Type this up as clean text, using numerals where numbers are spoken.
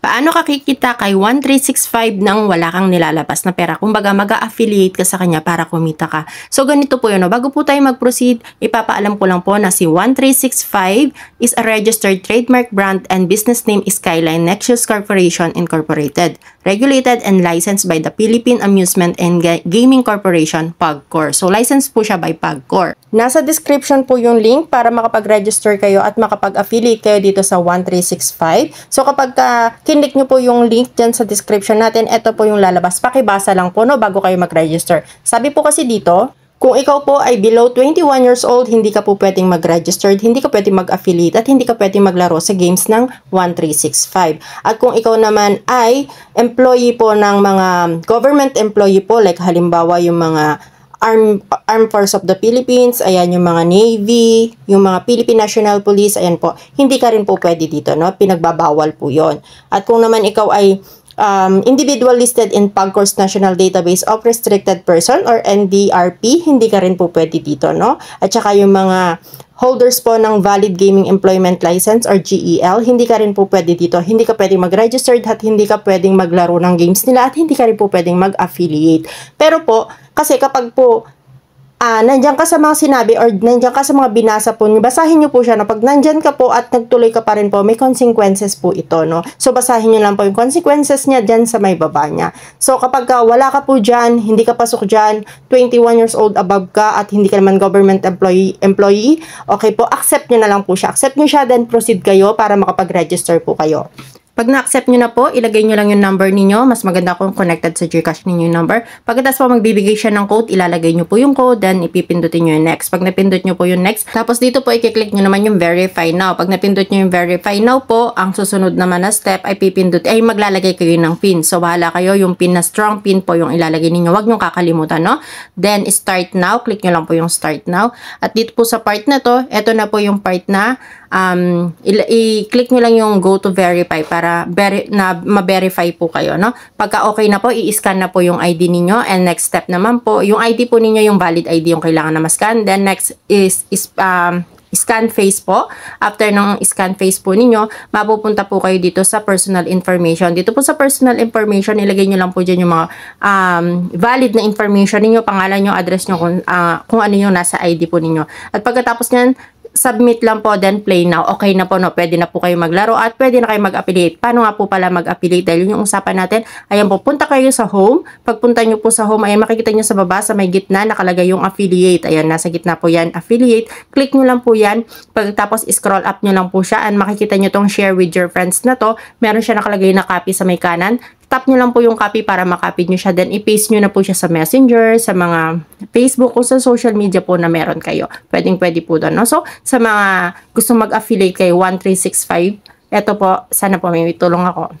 Paano ka kikita kay 1365 nang wala kang nilalabas na pera? Kumbaga, mag-a-affiliate ka sa kanya para kumita ka. So, ganito po yun. No? Bago po tayo mag-proceed, ipapaalam ko lang po na si 1365 is a registered trademark brand and business name is Skyline Nexus Corporation Incorporated. Regulated and licensed by the Philippine Amusement and Gaming Corporation, PAGCOR. So, licensed po siya by PAGCOR. Nasa description po yung link para makapag-register kayo at makapag-affiliate kayo dito sa 1365. So, kapag kinlik nyo po yung link dyan sa description natin, ito po yung lalabas. Pakibasa lang po no, bago kayo mag-register. Sabi po kasi dito, kung ikaw po ay below 21 years old, hindi ka po pwedeng mag-register, hindi ka pwedeng mag-affiliate, at hindi ka pwedeng maglaro sa games ng 1365. At kung ikaw naman ay employee po ng mga government employee po, like halimbawa yung mga Armed Force of the Philippines, ayan yung mga Navy, yung mga Philippine National Police, ayan po, hindi ka rin po pwede dito, no? Pinagbabawal po yon. At kung naman ikaw ay individual listed in PAGCOR's National Database of Restricted Person or NDRP, hindi ka rin po pwede dito, no? At saka yung mga holders po ng Valid Gaming Employment License or GEL, hindi ka rin po pwede dito. Hindi ka pwedeng mag-registered at hindi ka pwedeng maglaro ng games nila at hindi ka rin po pwedeng mag-affiliate. Pero po, kasi kapag po nandiyan ka sa mga sinabi or nandiyan ka sa mga binasa po, basahin nyo po siya na pag nandiyan ka po at nagtuloy ka pa rin po, may consequences po ito, no? So, basahin nyo lang po yung consequences niya dyan sa may baba niya. So, kapag wala ka po dyan, hindi ka pasok dyan, 21 years old above ka at hindi ka naman government employee, okay po, accept nyo na lang po siya. Accept nyo siya, then proceed kayo para makapag-register po kayo. Pag na-accept nyo na po, ilagay nyo lang yung number ninyo. Mas maganda kung connected sa GCash ninyo yung number. Pagkatapos po magbibigay siya ng code, ilalagay nyo po yung code, then ipipindutin nyo yung next. Pag napindot nyo po yung next, tapos dito po i-click nyo naman yung verify now. Pag napindot nyo yung verify now po, ang susunod naman na step ay maglalagay kayo ng pin. So, bahala kayo, yung pin na strong pin po yung ilalagay ninyo. Huwag nyo kakalimutan, no? Then, start now. Click nyo lang po yung start now. At dito po sa part na to, eto na po yung part na i-click nyo lang yung go to verify para ma-verify po kayo, no? Pagka okay na po, i-scan na po yung ID ninyo, and next step naman po, yung ID po ninyo, yung valid ID yung kailangan na ma-scan. Then next is scan face po. After ng scan face po ninyo, mapupunta po kayo dito sa personal information. Dito po sa personal information, ilagay nyo lang po dyan yung mga valid na information ninyo, pangalan nyo, address nyo, kung ano yung nasa ID po ninyo. At pagkatapos nyan, submit lang po, then play now. Okay na po, no? Pwede na po kayo maglaro at pwede na kayo mag-affiliate. Paano nga po pala mag-affiliate? Dahil yung usapan natin, ayan po, punta kayo sa home. Pagpunta nyo po sa home, ayan, makikita nyo sa baba, sa may gitna, nakalagay yung affiliate. Ayan, nasa gitna po yan, affiliate. Click nyo lang po yan. Pagkatapos, scroll up nyo lang po siya, and makikita nyo tong share with your friends na to. Meron siya nakalagay na copy sa may kanan. Tap nyo lang po yung copy para makopy nyo siya. Then, i-paste nyo na po siya sa Messenger, sa mga Facebook, o sa social media po na meron kayo. Pwede po doon, no? So, sa mga gusto mag-affiliate kay 1365, eto po, sana po may tulong ako.